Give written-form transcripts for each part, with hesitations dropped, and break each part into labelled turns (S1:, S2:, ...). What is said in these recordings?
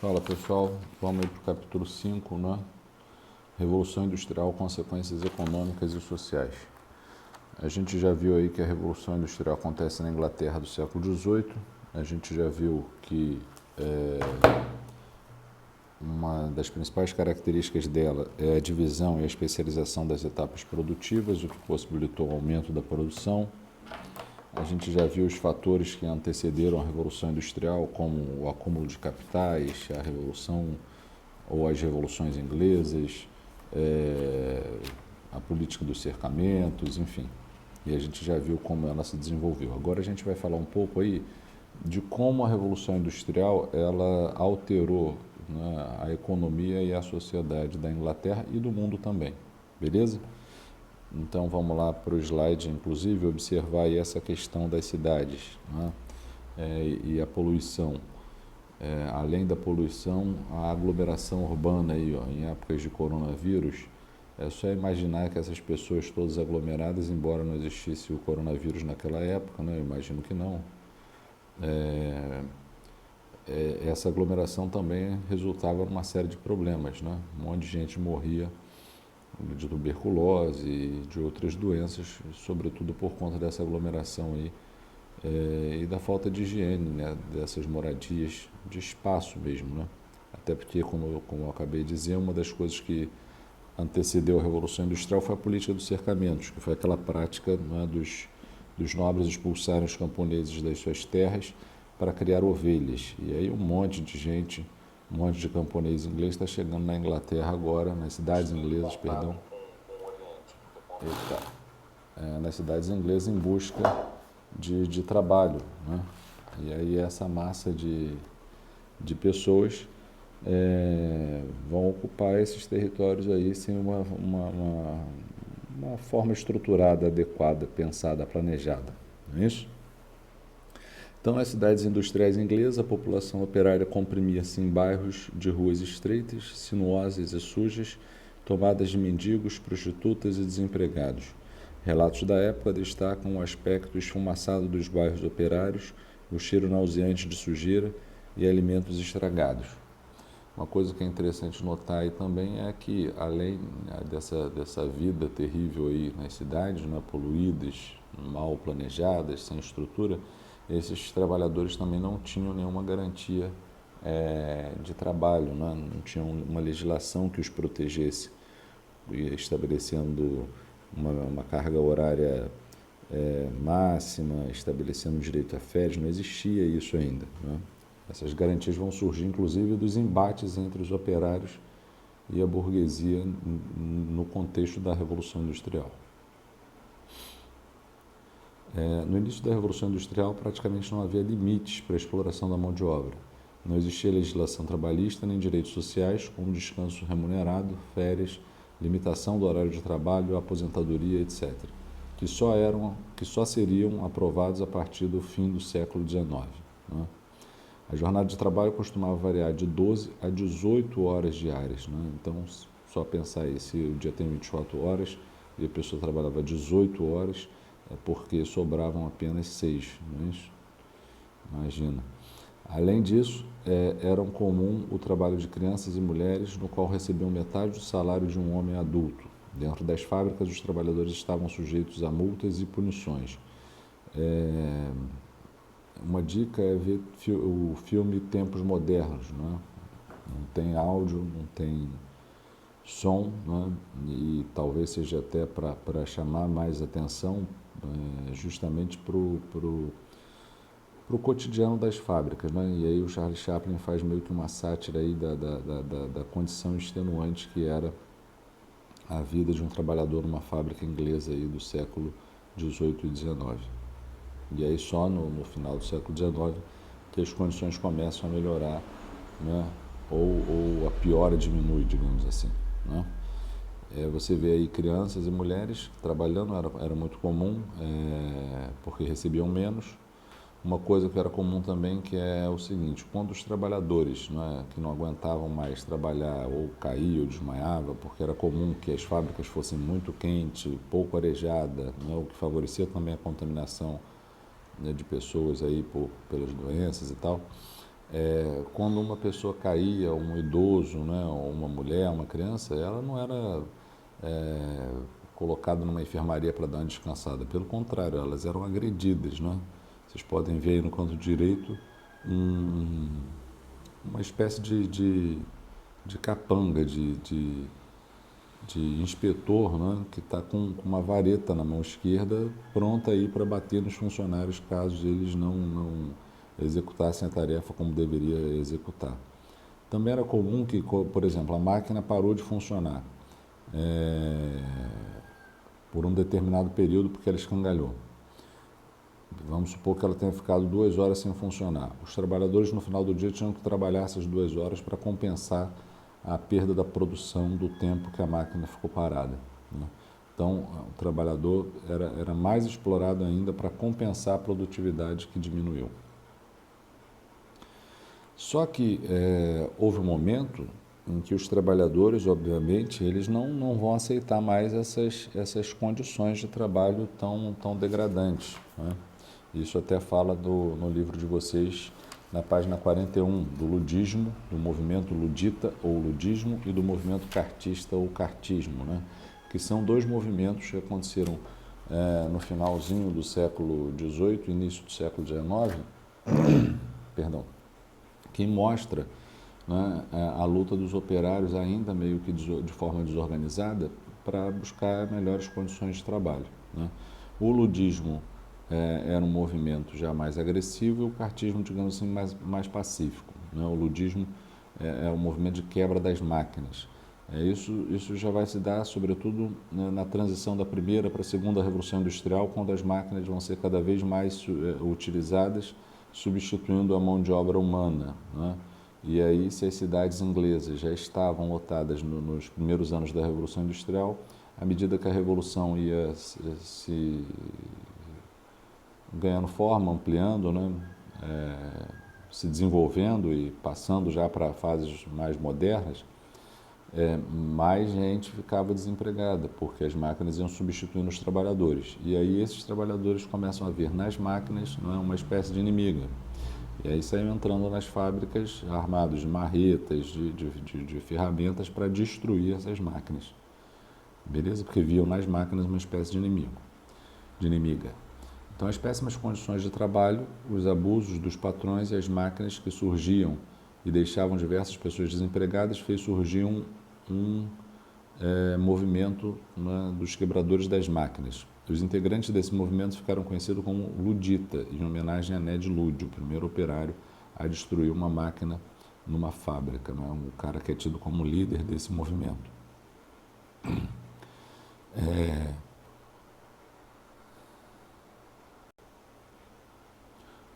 S1: Fala pessoal, vamos aí para o capítulo 5, né? Revolução Industrial, consequências econômicas e sociais. A gente já viu aí que a Revolução Industrial acontece na Inglaterra do século XVIII, a gente já viu que uma das principais características dela é a divisão e a especialização das etapas produtivas, o que possibilitou o aumento da produção. A gente já viu os fatores que antecederam a Revolução Industrial, como o acúmulo de capitais, a Revolução ou as revoluções inglesas, a política dos cercamentos, enfim. E a gente já viu como ela se desenvolveu. Agora a gente vai falar um pouco aí de como a Revolução Industrial ela alterou, né, a economia e a sociedade da Inglaterra e do mundo também, beleza? Então vamos lá para o slide, inclusive, observar aí essa questão das cidades, né? E a poluição. Além da poluição, a aglomeração urbana aí, ó, em épocas de coronavírus, é só imaginar que essas pessoas todas aglomeradas, embora não existisse o coronavírus naquela época, né? Eu imagino que não. Essa aglomeração também resultava numa série de problemas, né? Um monte de gente morria de tuberculose e de outras doenças, sobretudo por conta dessa aglomeração aí, e da falta de higiene, né, dessas moradias, de espaço mesmo, né? Até porque, como eu acabei de dizer, uma das coisas que antecedeu a Revolução Industrial foi a política dos cercamentos, que foi aquela prática, né, dos nobres expulsarem os camponeses das suas terras para criar ovelhas. E aí um monte de gente, um monte de camponês inglês está chegando na Inglaterra agora, nas cidades inglesas, perdão, nas cidades inglesas em busca de trabalho, né? E aí essa massa de pessoas vão ocupar esses territórios aí sem uma forma estruturada, adequada, pensada, planejada, não é isso? Então, nas cidades industriais inglesas, a população operária comprimia-se em bairros de ruas estreitas, sinuosas e sujas, tomadas de mendigos, prostitutas e desempregados. Relatos da época destacam o aspecto esfumaçado dos bairros operários, o cheiro nauseante de sujeira e alimentos estragados. Uma coisa que é interessante notar aí também é que, além, né, dessa vida terrível aí nas cidades, né, poluídas, mal planejadas, sem estrutura, esses trabalhadores também não tinham nenhuma garantia de trabalho, né? Não tinham uma legislação que os protegesse, estabelecendo uma carga horária máxima, estabelecendo direito a férias, não existia isso ainda, né? Essas garantias vão surgir, inclusive, dos embates entre os operários e a burguesia no contexto da Revolução Industrial. No início da Revolução Industrial, praticamente não havia limites para a exploração da mão de obra. Não existia legislação trabalhista nem direitos sociais, como descanso remunerado, férias, limitação do horário de trabalho, aposentadoria, etc., que só seriam aprovados a partir do fim do século XIX, né? A jornada de trabalho costumava variar de 12 a 18 horas diárias, né? Então, só pensar aí, se o dia tem 24 horas e a pessoa trabalhava 18 horas, é porque sobravam apenas 6, não é isso? Imagina. Além disso, era comum o trabalho de crianças e mulheres, no qual recebiam metade do salário de um homem adulto. Dentro das fábricas, os trabalhadores estavam sujeitos a multas e punições. Uma dica é ver o filme Tempos Modernos, né? Não tem áudio, não tem som, né? E talvez seja até para chamar mais atenção, justamente para o cotidiano das fábricas, né? E aí o Charlie Chaplin faz meio que uma sátira aí da condição extenuante que era a vida de um trabalhador numa fábrica inglesa aí do século XVIII e XIX. E aí só no final do século XIX que as condições começam a melhorar, né? Ou a piora diminui, digamos assim, né? Você vê aí crianças e mulheres trabalhando, era muito comum, porque recebiam menos. Uma coisa que era comum também, que é o seguinte: quando os trabalhadores, né, que não aguentavam mais trabalhar ou caíam ou desmaiavam, porque era comum que as fábricas fossem muito quentes, pouco arejadas, né, o que favorecia também a contaminação, né, de pessoas aí pelas doenças e tal. Quando uma pessoa caía, um idoso, né, ou uma mulher, uma criança, ela não era colocada numa enfermaria para dar uma descansada. Pelo contrário, elas eram agredidas, né? Vocês podem ver aí no canto direito uma espécie de capanga, de inspetor, né, que está com uma vareta na mão esquerda, pronta aí para bater nos funcionários caso eles não executassem a tarefa como deveria executar. Também era comum que, por exemplo, a máquina parou de funcionar por um determinado período porque ela escangalhou. Vamos supor que ela tenha ficado 2 horas sem funcionar. Os trabalhadores no final do dia tinham que trabalhar essas 2 horas para compensar a perda da produção do tempo que a máquina ficou parada, né? Então, o trabalhador era mais explorado ainda para compensar a produtividade que diminuiu. Só que houve um momento em que os trabalhadores, obviamente, eles não vão aceitar mais essas condições de trabalho tão degradantes, né? Isso até fala no livro de vocês, na página 41, do ludismo, do movimento ludita ou ludismo e do movimento cartista ou cartismo, né? Que são 2 movimentos que aconteceram no finalzinho do século XVIII, início do século XIX, perdão, que mostra, né, a luta dos operários ainda meio que de forma desorganizada para buscar melhores condições de trabalho, né? O ludismo era um movimento já mais agressivo e o cartismo, digamos assim, mais pacífico, né? O ludismo é um movimento de quebra das máquinas. Isso já vai se dar, sobretudo, na transição da primeira para a segunda revolução industrial, quando as máquinas vão ser cada vez mais utilizadas, substituindo a mão de obra humana, né? E aí, se as cidades inglesas já estavam lotadas nos primeiros anos da Revolução Industrial, à medida que a Revolução ia se ganhando forma, ampliando, né, se desenvolvendo e passando já para fases mais modernas, mais gente ficava desempregada, porque as máquinas iam substituindo os trabalhadores. E aí esses trabalhadores começam a ver nas máquinas, não é, uma espécie de inimiga. E aí saíram entrando nas fábricas armados de marretas, de ferramentas para destruir essas máquinas. Beleza? Porque viam nas máquinas uma espécie de inimiga. Então, as péssimas condições de trabalho, os abusos dos patrões e as máquinas que surgiam e deixavam diversas pessoas desempregadas fez surgir um movimento, né, dos quebradores das máquinas. Os integrantes desse movimento ficaram conhecidos como Ludita, em homenagem a Ned Ludd, o primeiro operário a destruir uma máquina numa fábrica, né? O cara que é tido como líder desse movimento.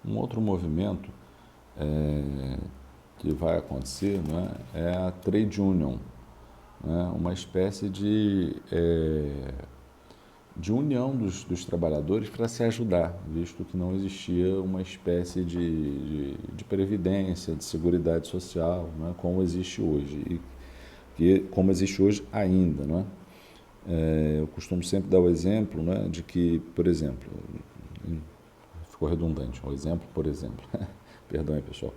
S1: Um outro movimento que vai acontecer, né, é a Trade Union, né, uma espécie de união dos trabalhadores para se ajudar, visto que não existia uma espécie de previdência, de seguridade social, né, como existe hoje, como existe hoje ainda, né? Eu costumo sempre dar o exemplo, né, de que, por exemplo, ficou redundante, um exemplo, por exemplo, perdão aí, pessoal,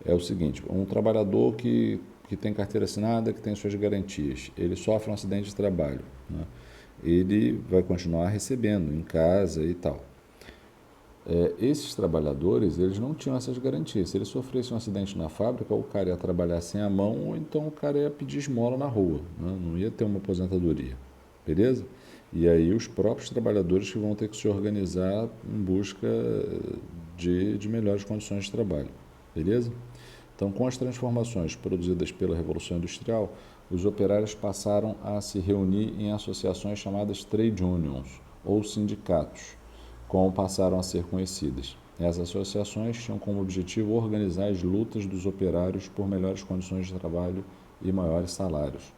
S1: é o seguinte: um trabalhador que tem carteira assinada, que tem suas garantias, ele sofre um acidente de trabalho, né? Ele vai continuar recebendo em casa e tal. Esses trabalhadores, eles não tinham essas garantias. Se ele sofresse um acidente na fábrica, ou o cara ia trabalhar sem a mão, ou então o cara ia pedir esmola na rua, né? Não ia ter uma aposentadoria, beleza? E aí os próprios trabalhadores que vão ter que se organizar em busca de melhores condições de trabalho, beleza? Então, com as transformações produzidas pela Revolução Industrial, os operários passaram a se reunir em associações chamadas trade unions, ou sindicatos, como passaram a ser conhecidas. Essas associações tinham como objetivo organizar as lutas dos operários por melhores condições de trabalho e maiores salários.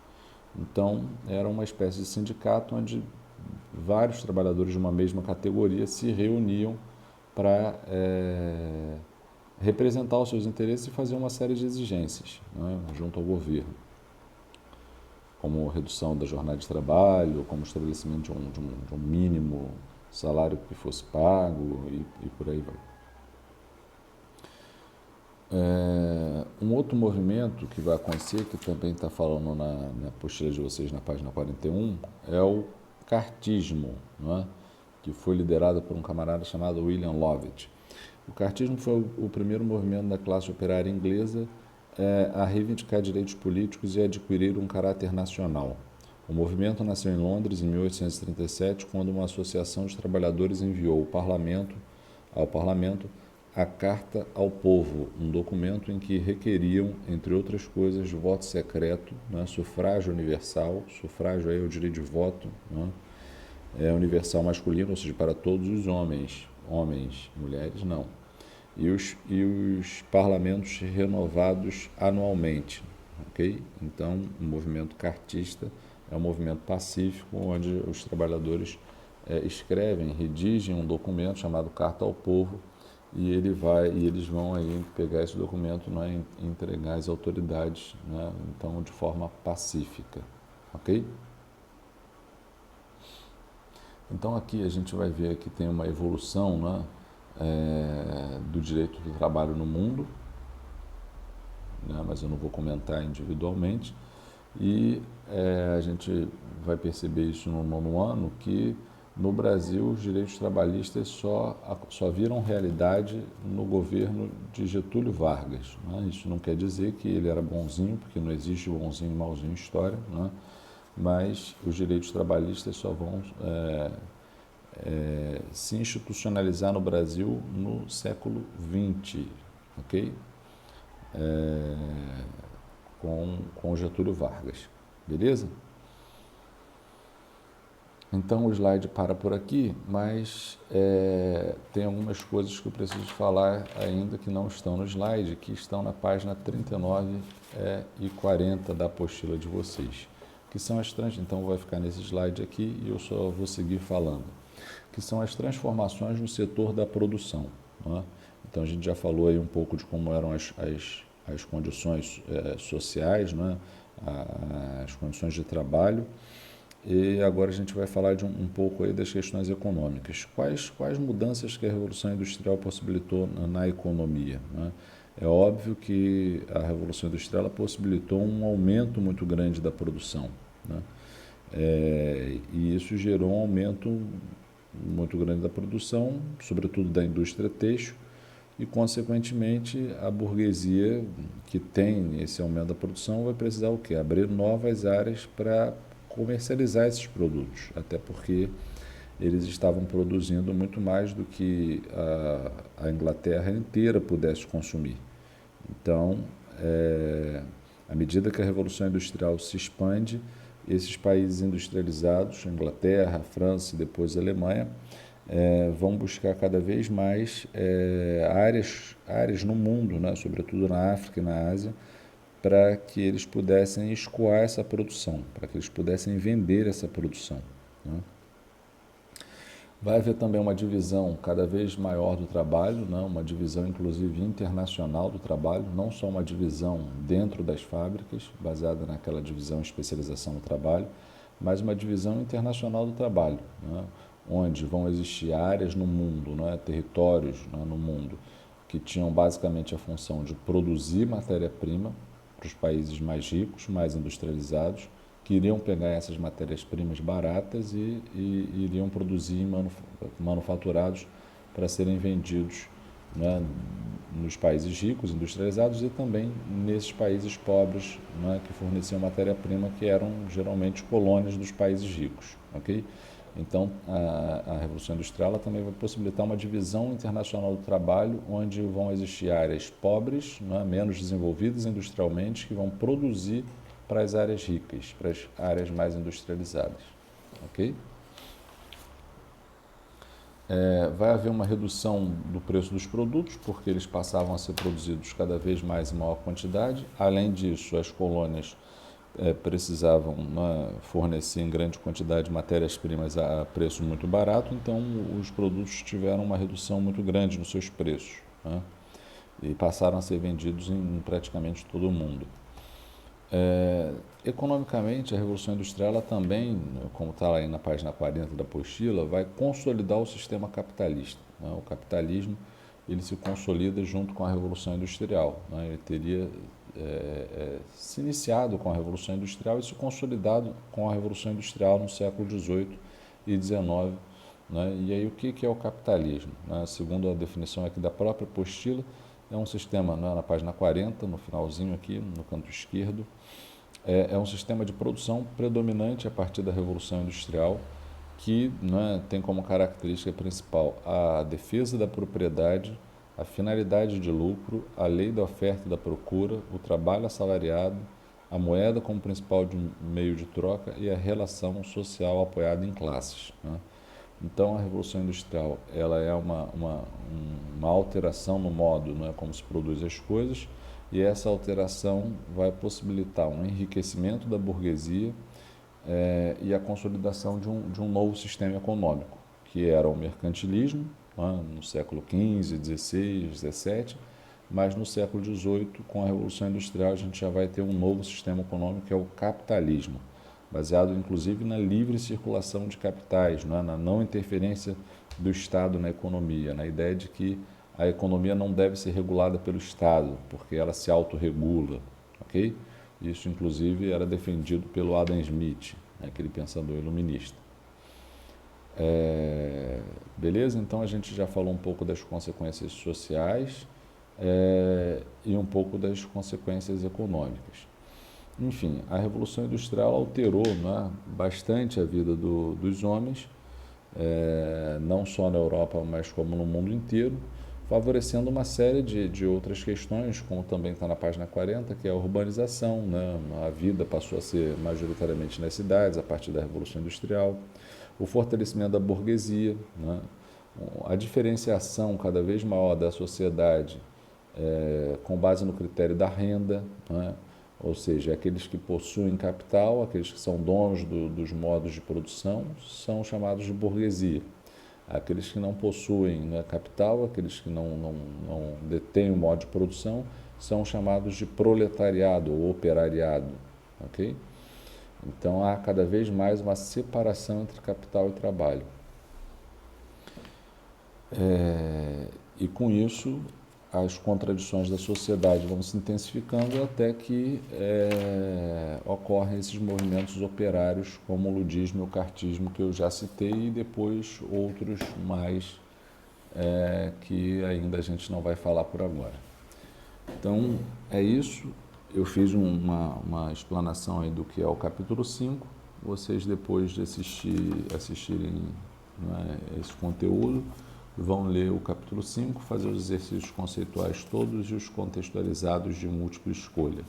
S1: Então, era uma espécie de sindicato onde vários trabalhadores de uma mesma categoria se reuniam para representar os seus interesses e fazer uma série de exigências, né, junto ao governo, como redução da jornada de trabalho, como estabelecimento de um mínimo salário que fosse pago e por aí vai. Um outro movimento que vai acontecer, que também está falando na apostila de vocês na página 41, é o cartismo, não é? Que foi liderado por um camarada chamado William Lovett. O cartismo foi o primeiro movimento da classe operária inglesa a reivindicar direitos políticos e adquirir um caráter nacional. O movimento nasceu em Londres em 1837, quando uma associação de trabalhadores enviou ao parlamento a Carta ao Povo, um documento em que requeriam, entre outras coisas, voto secreto, né, sufrágio universal, sufrágio aí é o direito de voto, né, universal masculino, ou seja, para todos os homens, mulheres não, e os parlamentos renovados anualmente, ok? Então, o movimento cartista é um movimento pacífico onde os trabalhadores escrevem, redigem um documento chamado Carta ao Povo e eles vão aí pegar esse documento, né, e entregar às autoridades, né, então de forma pacífica, ok? Então aqui a gente vai ver que tem uma evolução, né, do direito do trabalho no mundo, né, mas eu não vou comentar individualmente, e a gente vai perceber isso no 9º ano, que no Brasil os direitos trabalhistas só viram realidade no governo de Getúlio Vargas, né? Isso não quer dizer que ele era bonzinho, porque não existe bonzinho e malzinho em história, né? Mas os direitos trabalhistas só vão se institucionalizar no Brasil no século XX, ok? Com Getúlio Vargas, beleza? Então o slide para por aqui, mas tem algumas coisas que eu preciso falar ainda que não estão no slide, que estão na página 39 e 40 da apostila de vocês, que são então vai ficar nesse slide aqui e eu só vou seguir falando, que são as transformações no setor da produção, não é? Então a gente já falou aí um pouco de como eram as condições sociais, não é? As condições de trabalho. E agora a gente vai falar de um pouco aí das questões econômicas. Quais mudanças que a Revolução Industrial possibilitou na economia, né? É óbvio que a Revolução Industrial ela possibilitou um aumento muito grande da produção, né? E isso gerou um aumento muito grande da produção, sobretudo da indústria têxtil, e, consequentemente, a burguesia que tem esse aumento da produção vai precisar o quê? Abrir novas áreas para comercializar esses produtos, até porque eles estavam produzindo muito mais do que a Inglaterra inteira pudesse consumir. Então, à medida que a Revolução Industrial se expande, esses países industrializados, a Inglaterra, a França e depois a Alemanha, vão buscar cada vez mais áreas no mundo, né, sobretudo na África e na Ásia, para que eles pudessem escoar essa produção, para que eles pudessem vender essa produção, né? Vai haver também uma divisão cada vez maior do trabalho, né? Uma divisão inclusive internacional do trabalho, não só uma divisão dentro das fábricas, baseada naquela divisão especialização do trabalho, mas uma divisão internacional do trabalho, né? Onde vão existir áreas no mundo, né? Territórios, né, no mundo, que tinham basicamente a função de produzir matéria-prima para os países mais ricos, mais industrializados, que iriam pegar essas matérias-primas baratas e iriam produzir manufaturados para serem vendidos, né, nos países ricos, industrializados, e também nesses países pobres, né, que forneciam matéria-prima, que eram geralmente colônias dos países ricos, ok? Então, a Revolução Industrial ela também vai possibilitar uma divisão internacional do trabalho, onde vão existir áreas pobres, né, menos desenvolvidas industrialmente, que vão produzir para as áreas ricas, para as áreas mais industrializadas. Ok? Vai haver uma redução do preço dos produtos, porque eles passavam a ser produzidos cada vez mais em maior quantidade. Além disso, as colônias precisavam, né, fornecer em grande quantidade matérias-primas a preço muito barato, então os produtos tiveram uma redução muito grande nos seus preços, né, e passaram a ser vendidos em praticamente todo o mundo. Economicamente, a Revolução Industrial ela também, como está aí na página 40 da apostila, vai consolidar o sistema capitalista, né? O capitalismo ele se consolida junto com a Revolução Industrial, né? Ele teria se iniciado com a Revolução Industrial e se consolidado com a Revolução Industrial no século XVIII e XIX. Né? E aí o que é o capitalismo? Né? Segundo a definição aqui da própria apostila, é um sistema, né, na página 40, no finalzinho aqui, no canto esquerdo, é um sistema de produção predominante a partir da Revolução Industrial, que, né, tem como característica principal a defesa da propriedade, a finalidade de lucro, a lei da oferta e da procura, o trabalho assalariado, a moeda como principal meio de troca e a relação social apoiada em classes. Né? Então, a Revolução Industrial ela é uma alteração no modo, né, como se produz as coisas, e essa alteração vai possibilitar um enriquecimento da burguesia e a consolidação de um novo sistema econômico, que era o mercantilismo, né, no século XV, XVI, XVII, mas no século XVIII, com a Revolução Industrial, a gente já vai ter um novo sistema econômico, que é o capitalismo, baseado inclusive na livre circulação de capitais, né, na não interferência do Estado na economia, na ideia de que a economia não deve ser regulada pelo Estado, porque ela se autorregula, ok? Isso, inclusive, era defendido pelo Adam Smith, né, aquele pensador iluminista. Beleza? Então, a gente já falou um pouco das consequências sociais e um pouco das consequências econômicas. Enfim, a Revolução Industrial alterou, né, bastante a vida dos homens, não só na Europa, mas como no mundo inteiro, favorecendo uma série de outras questões, como também está na página 40, que é a urbanização, né? A vida passou a ser majoritariamente nas cidades, a partir da Revolução Industrial, o fortalecimento da burguesia, né? A diferenciação cada vez maior da sociedade com base no critério da renda, né? Ou seja, aqueles que possuem capital, aqueles que são donos dos modos de produção, são chamados de burguesia. Aqueles que não possuem, né, capital, aqueles que não detêm o modo de produção, são chamados de proletariado ou operariado. Okay? Então, há cada vez mais uma separação entre capital e trabalho. E com isso, as contradições da sociedade vão se intensificando até que ocorrem esses movimentos operários como o ludismo e o cartismo que eu já citei e depois outros mais que ainda a gente não vai falar por agora. Então, é isso. Eu fiz uma explanação aí do que é o capítulo 5. Vocês, depois de assistirem, né, esse conteúdo, vão ler o capítulo 5, fazer os exercícios conceituais todos e os contextualizados de múltipla escolha.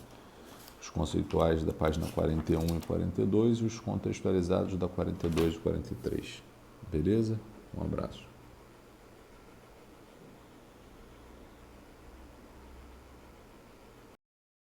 S1: Os conceituais da página 41 e 42 e os contextualizados da 42 e 43. Beleza? Um abraço.